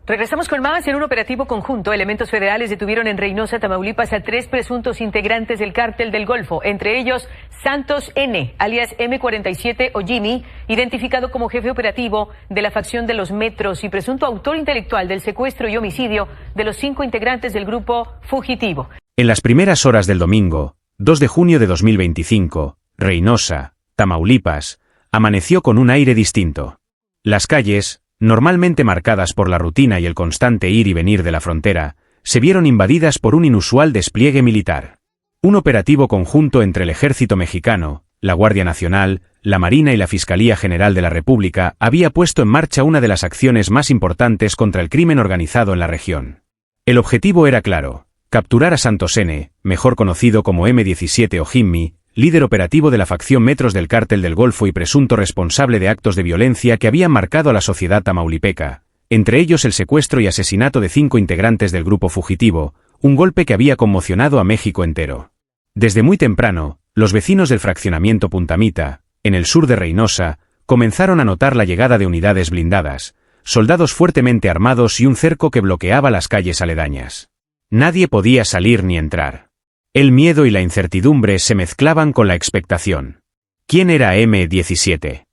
Regresamos con más. En un operativo conjunto, elementos federales detuvieron en Reynosa, Tamaulipas, a 3 presuntos integrantes del Cártel del Golfo, entre ellos Santos N., alias M47 o Jimmy, identificado como jefe operativo de la facción de los Metros y presunto autor intelectual del secuestro y homicidio de los 5 integrantes del grupo fugitivo. En las primeras horas del domingo, 2 de junio de 2025, Reynosa, Tamaulipas, amaneció con un aire distinto. Las calles, normalmente marcadas por la rutina y el constante ir y venir de la frontera, se vieron invadidas por un inusual despliegue militar. Un operativo conjunto entre el Ejército Mexicano, la Guardia Nacional, la Marina y la Fiscalía General de la República había puesto en marcha una de las acciones más importantes contra el crimen organizado en la región. El objetivo era claro: capturar a Santos N., mejor conocido como M17 o Jimmy, líder operativo de la facción Metros del Cártel del Golfo y presunto responsable de actos de violencia que habían marcado a la sociedad tamaulipeca, entre ellos el secuestro y asesinato de 5 integrantes del grupo fugitivo, un golpe que había conmocionado a México entero. Desde muy temprano, los vecinos del fraccionamiento Puntamita, en el sur de Reynosa, comenzaron a notar la llegada de unidades blindadas, soldados fuertemente armados y un cerco que bloqueaba las calles aledañas. Nadie podía salir ni entrar. El miedo y la incertidumbre se mezclaban con la expectación. ¿Quién era M17?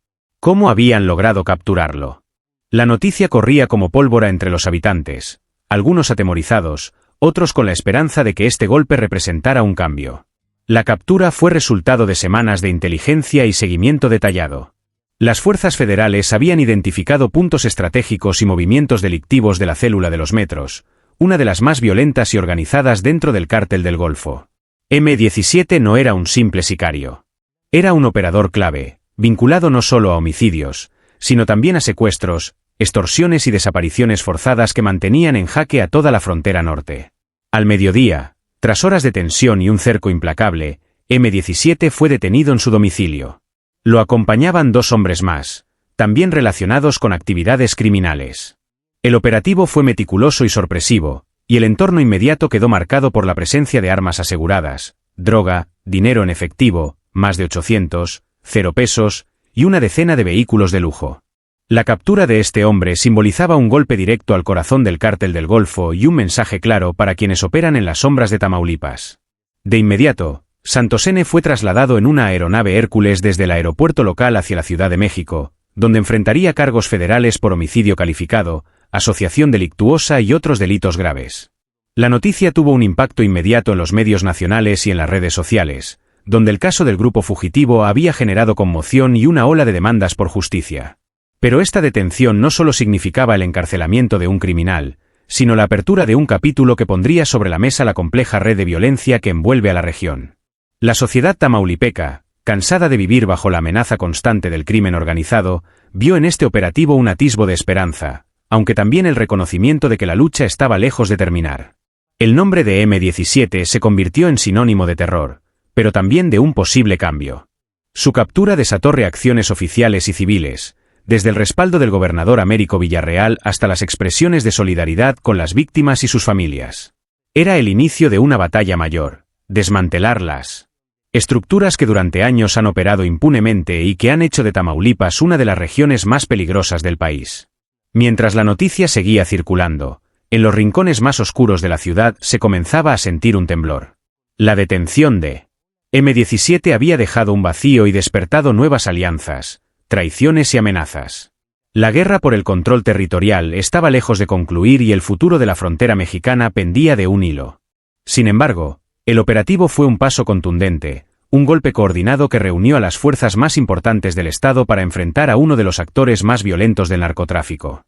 ¿Cómo habían logrado capturarlo? La noticia corría como pólvora entre los habitantes, algunos atemorizados, otros con la esperanza de que este golpe representara un cambio. La captura fue resultado de semanas de inteligencia y seguimiento detallado. Las fuerzas federales habían identificado puntos estratégicos y movimientos delictivos de la célula de los Metros, una de las más violentas y organizadas dentro del Cártel del Golfo. M17 no era un simple sicario. Era un operador clave, vinculado no solo a homicidios, sino también a secuestros, extorsiones y desapariciones forzadas que mantenían en jaque a toda la frontera norte. Al mediodía, tras horas de tensión y un cerco implacable, M17 fue detenido en su domicilio. Lo acompañaban 2 hombres más, también relacionados con actividades criminales. El operativo fue meticuloso y sorpresivo, y el entorno inmediato quedó marcado por la presencia de armas aseguradas, droga, dinero en efectivo, más de 800, 0 pesos, y una decena de vehículos de lujo. La captura de este hombre simbolizaba un golpe directo al corazón del Cártel del Golfo y un mensaje claro para quienes operan en las sombras de Tamaulipas. De inmediato, Santos N. fue trasladado en una aeronave Hércules desde el aeropuerto local hacia la Ciudad de México, donde enfrentaría cargos federales por homicidio calificado, asociación delictuosa y otros delitos graves. La noticia tuvo un impacto inmediato en los medios nacionales y en las redes sociales, donde el caso del grupo fugitivo había generado conmoción y una ola de demandas por justicia. Pero esta detención no solo significaba el encarcelamiento de un criminal, sino la apertura de un capítulo que pondría sobre la mesa la compleja red de violencia que envuelve a la región. La sociedad tamaulipeca, cansada de vivir bajo la amenaza constante del crimen organizado, vio en este operativo un atisbo de esperanza, aunque también el reconocimiento de que la lucha estaba lejos de terminar. El nombre de M17 se convirtió en sinónimo de terror, pero también de un posible cambio. Su captura desató reacciones oficiales y civiles, desde el respaldo del gobernador Américo Villarreal hasta las expresiones de solidaridad con las víctimas y sus familias. Era el inicio de una batalla mayor: desmantelar las estructuras que durante años han operado impunemente y que han hecho de Tamaulipas una de las regiones más peligrosas del país. Mientras la noticia seguía circulando, en los rincones más oscuros de la ciudad se comenzaba a sentir un temblor. La detención de M17 había dejado un vacío y despertado nuevas alianzas, traiciones y amenazas. La guerra por el control territorial estaba lejos de concluir y el futuro de la frontera mexicana pendía de un hilo. Sin embargo, el operativo fue un paso contundente, un golpe coordinado que reunió a las fuerzas más importantes del Estado para enfrentar a uno de los actores más violentos del narcotráfico.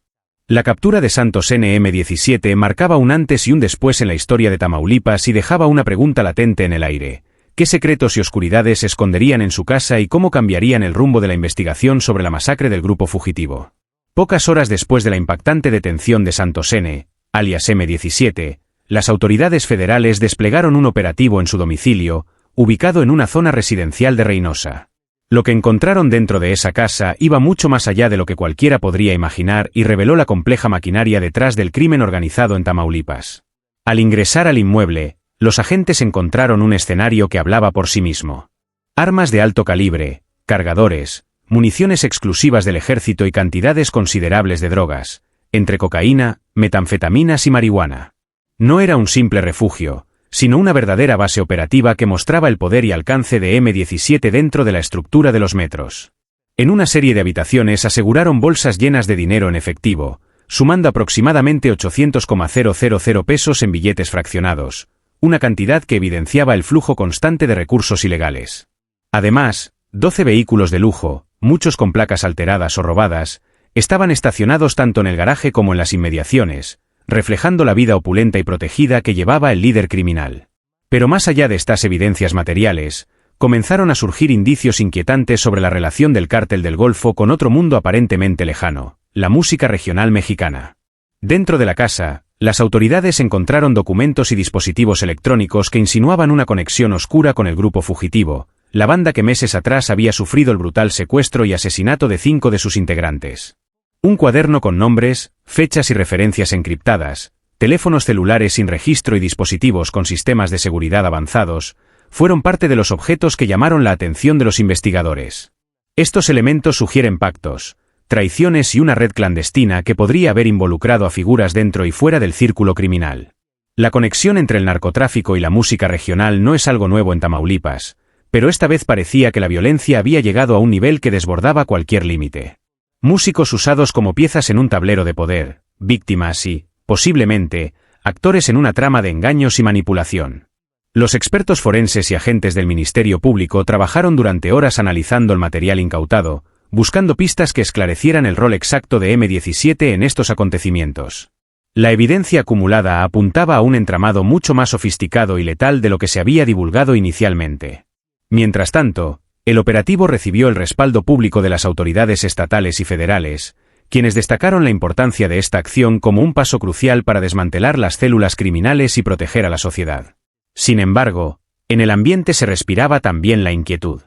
La captura de Santos N. M17 marcaba un antes y un después en la historia de Tamaulipas y dejaba una pregunta latente en el aire: ¿qué secretos y oscuridades se esconderían en su casa y cómo cambiarían el rumbo de la investigación sobre la masacre del grupo fugitivo? Pocas horas después de la impactante detención de Santos N., alias M17, las autoridades federales desplegaron un operativo en su domicilio, ubicado en una zona residencial de Reynosa. Lo que encontraron dentro de esa casa iba mucho más allá de lo que cualquiera podría imaginar y reveló la compleja maquinaria detrás del crimen organizado en Tamaulipas. Al ingresar al inmueble, los agentes encontraron un escenario que hablaba por sí mismo. Armas de alto calibre, cargadores, municiones exclusivas del ejército y cantidades considerables de drogas, entre cocaína, metanfetaminas y marihuana. No era un simple refugio, sino una verdadera base operativa que mostraba el poder y alcance de M17 dentro de la estructura de los metros. En una serie de habitaciones aseguraron bolsas llenas de dinero en efectivo, sumando aproximadamente 800,000 pesos en billetes fraccionados, una cantidad que evidenciaba el flujo constante de recursos ilegales. Además, 12 vehículos de lujo, muchos con placas alteradas o robadas, estaban estacionados tanto en el garaje como en las inmediaciones, reflejando la vida opulenta y protegida que llevaba el líder criminal. Pero más allá de estas evidencias materiales, comenzaron a surgir indicios inquietantes sobre la relación del Cártel del Golfo con otro mundo aparentemente lejano, la música regional mexicana. Dentro de la casa, las autoridades encontraron documentos y dispositivos electrónicos que insinuaban una conexión oscura con el grupo fugitivo, la banda que meses atrás había sufrido el brutal secuestro y asesinato de 5 de sus integrantes. Un cuaderno con nombres, fechas y referencias encriptadas, teléfonos celulares sin registro y dispositivos con sistemas de seguridad avanzados, fueron parte de los objetos que llamaron la atención de los investigadores. Estos elementos sugieren pactos, traiciones y una red clandestina que podría haber involucrado a figuras dentro y fuera del círculo criminal. La conexión entre el narcotráfico y la música regional no es algo nuevo en Tamaulipas, pero esta vez parecía que la violencia había llegado a un nivel que desbordaba cualquier límite. Músicos usados como piezas en un tablero de poder, víctimas y, posiblemente, actores en una trama de engaños y manipulación. Los expertos forenses y agentes del Ministerio Público trabajaron durante horas analizando el material incautado, buscando pistas que esclarecieran el rol exacto de M17 en estos acontecimientos. La evidencia acumulada apuntaba a un entramado mucho más sofisticado y letal de lo que se había divulgado inicialmente. Mientras tanto, el operativo recibió el respaldo público de las autoridades estatales y federales, quienes destacaron la importancia de esta acción como un paso crucial para desmantelar las células criminales y proteger a la sociedad. Sin embargo, en el ambiente se respiraba también la inquietud.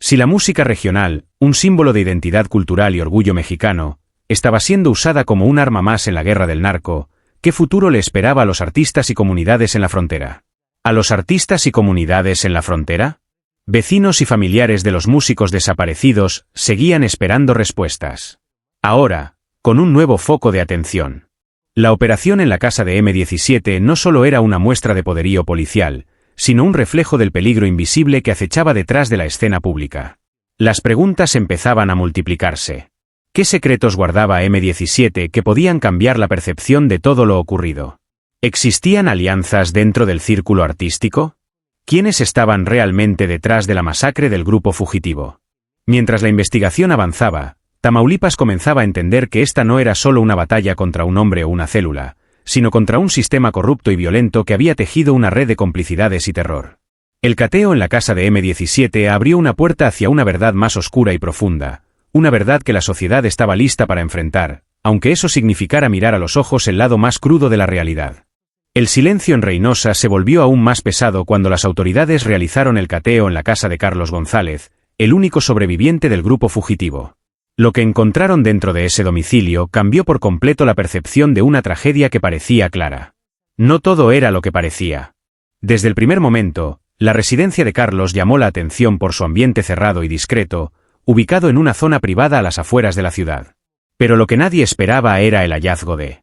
Si la música regional, un símbolo de identidad cultural y orgullo mexicano, estaba siendo usada como un arma más en la guerra del narco, ¿qué futuro le esperaba a los artistas y comunidades en la frontera? ¿A los artistas y comunidades en la frontera? Vecinos y familiares de los músicos desaparecidos seguían esperando respuestas. Ahora, con un nuevo foco de atención. La operación en la casa de M17 no solo era una muestra de poderío policial, sino un reflejo del peligro invisible que acechaba detrás de la escena pública. Las preguntas empezaban a multiplicarse. ¿Qué secretos guardaba M17 que podían cambiar la percepción de todo lo ocurrido? ¿Existían alianzas dentro del círculo artístico? ¿Quiénes estaban realmente detrás de la masacre del grupo fugitivo? Mientras la investigación avanzaba, Tamaulipas comenzaba a entender que esta no era solo una batalla contra un hombre o una célula, sino contra un sistema corrupto y violento que había tejido una red de complicidades y terror. El cateo en la casa de M17 abrió una puerta hacia una verdad más oscura y profunda, una verdad que la sociedad estaba lista para enfrentar, aunque eso significara mirar a los ojos el lado más crudo de la realidad. El silencio en Reynosa se volvió aún más pesado cuando las autoridades realizaron el cateo en la casa de Carlos González, el único sobreviviente del grupo fugitivo. Lo que encontraron dentro de ese domicilio cambió por completo la percepción de una tragedia que parecía clara. No todo era lo que parecía. Desde el primer momento, la residencia de Carlos llamó la atención por su ambiente cerrado y discreto, ubicado en una zona privada a las afueras de la ciudad. Pero lo que nadie esperaba era el hallazgo de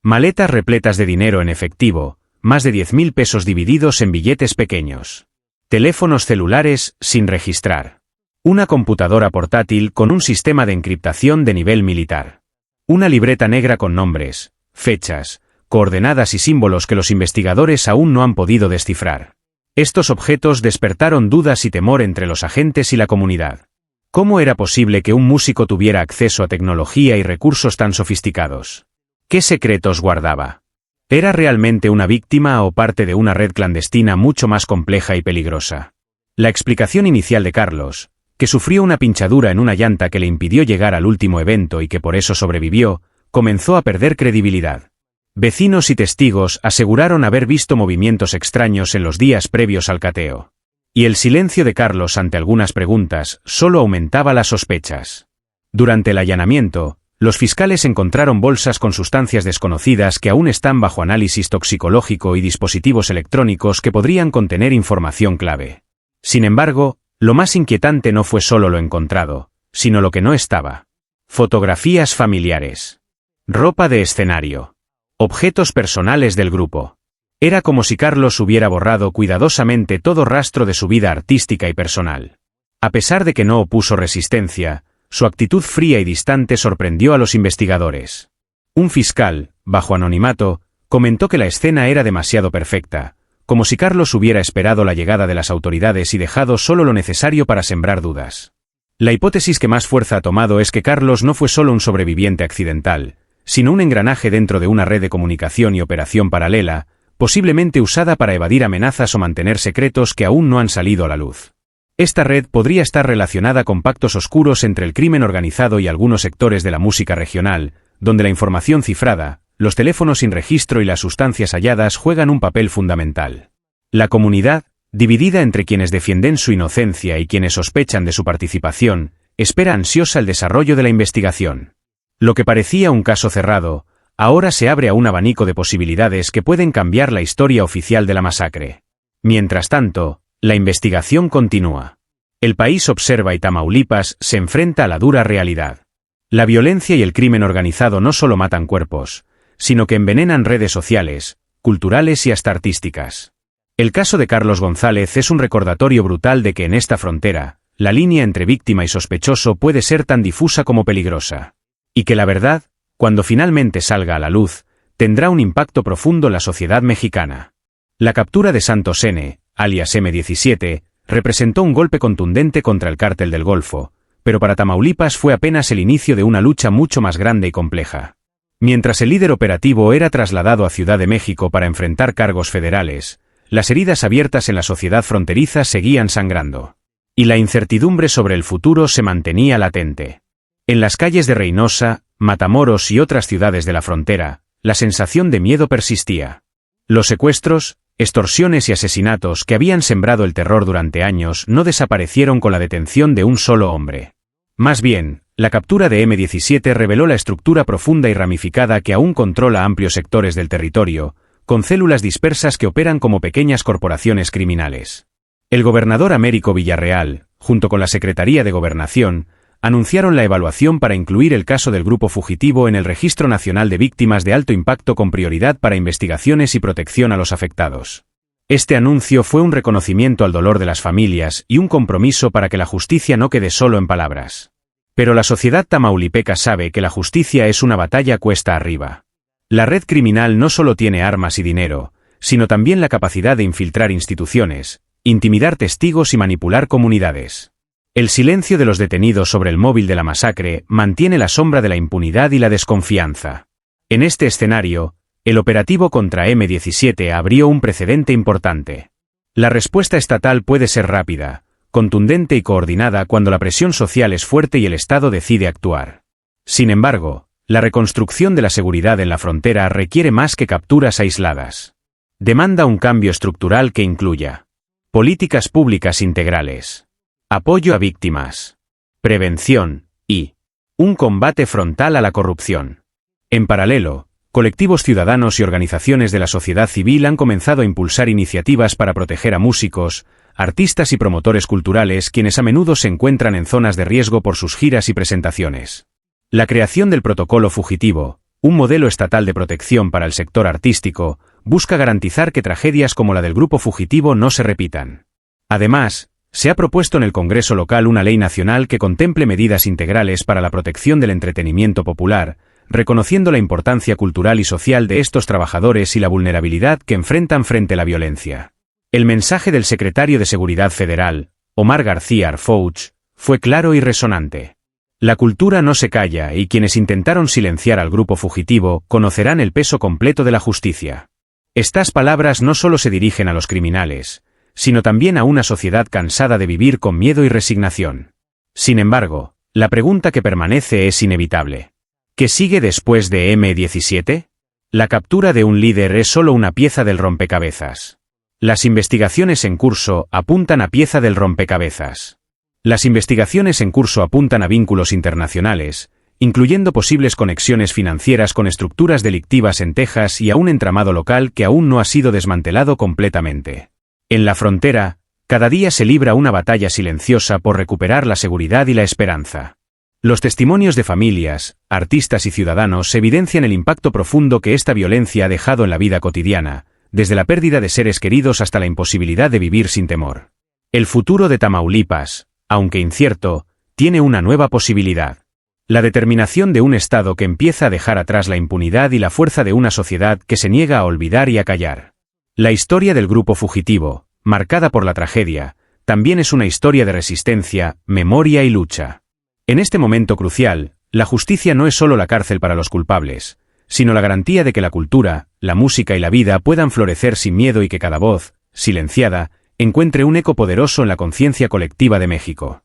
maletas repletas de dinero en efectivo, más de 10,000 pesos divididos en billetes pequeños. Teléfonos celulares sin registrar. Una computadora portátil con un sistema de encriptación de nivel militar. Una libreta negra con nombres, fechas, coordenadas y símbolos que los investigadores aún no han podido descifrar. Estos objetos despertaron dudas y temor entre los agentes y la comunidad. ¿Cómo era posible que un músico tuviera acceso a tecnología y recursos tan sofisticados? ¿Qué secretos guardaba? ¿Era realmente una víctima o parte de una red clandestina mucho más compleja y peligrosa? La explicación inicial de Carlos, que sufrió una pinchadura en una llanta que le impidió llegar al último evento y que por eso sobrevivió, comenzó a perder credibilidad. Vecinos y testigos aseguraron haber visto movimientos extraños en los días previos al cateo. Y el silencio de Carlos ante algunas preguntas solo aumentaba las sospechas. Durante el allanamiento, los fiscales encontraron bolsas con sustancias desconocidas que aún están bajo análisis toxicológico y dispositivos electrónicos que podrían contener información clave. Sin embargo, lo más inquietante no fue solo lo encontrado, sino lo que no estaba. Fotografías familiares. Ropa de escenario. Objetos personales del grupo. Era como si Carlos hubiera borrado cuidadosamente todo rastro de su vida artística y personal. A pesar de que no opuso resistencia, su actitud fría y distante sorprendió a los investigadores. Un fiscal, bajo anonimato, comentó que la escena era demasiado perfecta, como si Carlos hubiera esperado la llegada de las autoridades y dejado solo lo necesario para sembrar dudas. La hipótesis que más fuerza ha tomado es que Carlos no fue solo un sobreviviente accidental, sino un engranaje dentro de una red de comunicación y operación paralela, posiblemente usada para evadir amenazas o mantener secretos que aún no han salido a la luz. Esta red podría estar relacionada con pactos oscuros entre el crimen organizado y algunos sectores de la música regional, donde la información cifrada, los teléfonos sin registro y las sustancias halladas juegan un papel fundamental. La comunidad, dividida entre quienes defienden su inocencia y quienes sospechan de su participación, espera ansiosa el desarrollo de la investigación. Lo que parecía un caso cerrado, ahora se abre a un abanico de posibilidades que pueden cambiar la historia oficial de la masacre. Mientras tanto, la investigación continúa. El país observa y Tamaulipas se enfrenta a la dura realidad. La violencia y el crimen organizado no solo matan cuerpos, sino que envenenan redes sociales, culturales y hasta artísticas. El caso de Carlos González es un recordatorio brutal de que en esta frontera, la línea entre víctima y sospechoso puede ser tan difusa como peligrosa. Y que la verdad, cuando finalmente salga a la luz, tendrá un impacto profundo en la sociedad mexicana. La captura de Santos N., alias M17, representó un golpe contundente contra el Cártel del Golfo, pero para Tamaulipas fue apenas el inicio de una lucha mucho más grande y compleja. Mientras el líder operativo era trasladado a Ciudad de México para enfrentar cargos federales, las heridas abiertas en la sociedad fronteriza seguían sangrando. Y la incertidumbre sobre el futuro se mantenía latente. En las calles de Reynosa, Matamoros y otras ciudades de la frontera, la sensación de miedo persistía. Los secuestros, extorsiones y asesinatos que habían sembrado el terror durante años no desaparecieron con la detención de un solo hombre. Más bien, la captura de M17 reveló la estructura profunda y ramificada que aún controla amplios sectores del territorio, con células dispersas que operan como pequeñas corporaciones criminales. El gobernador Américo Villarreal, junto con la Secretaría de Gobernación, anunciaron la evaluación para incluir el caso del grupo fugitivo en el Registro Nacional de Víctimas de Alto Impacto con prioridad para investigaciones y protección a los afectados. Este anuncio fue un reconocimiento al dolor de las familias y un compromiso para que la justicia no quede solo en palabras. Pero la sociedad tamaulipeca sabe que la justicia es una batalla cuesta arriba. La red criminal no solo tiene armas y dinero, sino también la capacidad de infiltrar instituciones, intimidar testigos y manipular comunidades. El silencio de los detenidos sobre el móvil de la masacre mantiene la sombra de la impunidad y la desconfianza. En este escenario, el operativo contra M17 abrió un precedente importante. La respuesta estatal puede ser rápida, contundente y coordinada cuando la presión social es fuerte y el Estado decide actuar. Sin embargo, la reconstrucción de la seguridad en la frontera requiere más que capturas aisladas. Demanda un cambio estructural que incluya políticas públicas integrales, apoyo a víctimas, prevención y un combate frontal a la corrupción. En paralelo, colectivos ciudadanos y organizaciones de la sociedad civil han comenzado a impulsar iniciativas para proteger a músicos, artistas y promotores culturales quienes a menudo se encuentran en zonas de riesgo por sus giras y presentaciones. La creación del Protocolo Fugitivo, un modelo estatal de protección para el sector artístico, busca garantizar que tragedias como la del grupo fugitivo no se repitan. Además, se ha propuesto en el Congreso local una ley nacional que contemple medidas integrales para la protección del entretenimiento popular, reconociendo la importancia cultural y social de estos trabajadores y la vulnerabilidad que enfrentan frente a la violencia. El mensaje del secretario de Seguridad Federal, Omar García Arfouch, fue claro y resonante. La cultura no se calla y quienes intentaron silenciar al grupo fugitivo conocerán el peso completo de la justicia. Estas palabras no solo se dirigen a los criminales, sino también a una sociedad cansada de vivir con miedo y resignación. Sin embargo, la pregunta que permanece es inevitable. ¿Qué sigue después de M17? La captura de un líder es solo una pieza del rompecabezas. Las investigaciones en curso apuntan a pieza del rompecabezas. Las investigaciones en curso apuntan a vínculos internacionales, incluyendo posibles conexiones financieras con estructuras delictivas en Texas y a un entramado local que aún no ha sido desmantelado completamente. En la frontera, cada día se libra una batalla silenciosa por recuperar la seguridad y la esperanza. Los testimonios de familias, artistas y ciudadanos evidencian el impacto profundo que esta violencia ha dejado en la vida cotidiana, desde la pérdida de seres queridos hasta la imposibilidad de vivir sin temor. El futuro de Tamaulipas, aunque incierto, tiene una nueva posibilidad. La determinación de un Estado que empieza a dejar atrás la impunidad y la fuerza de una sociedad que se niega a olvidar y a callar. La historia del grupo fugitivo, marcada por la tragedia, también es una historia de resistencia, memoria y lucha. En este momento crucial, la justicia no es solo la cárcel para los culpables, sino la garantía de que la cultura, la música y la vida puedan florecer sin miedo y que cada voz, silenciada, encuentre un eco poderoso en la conciencia colectiva de México.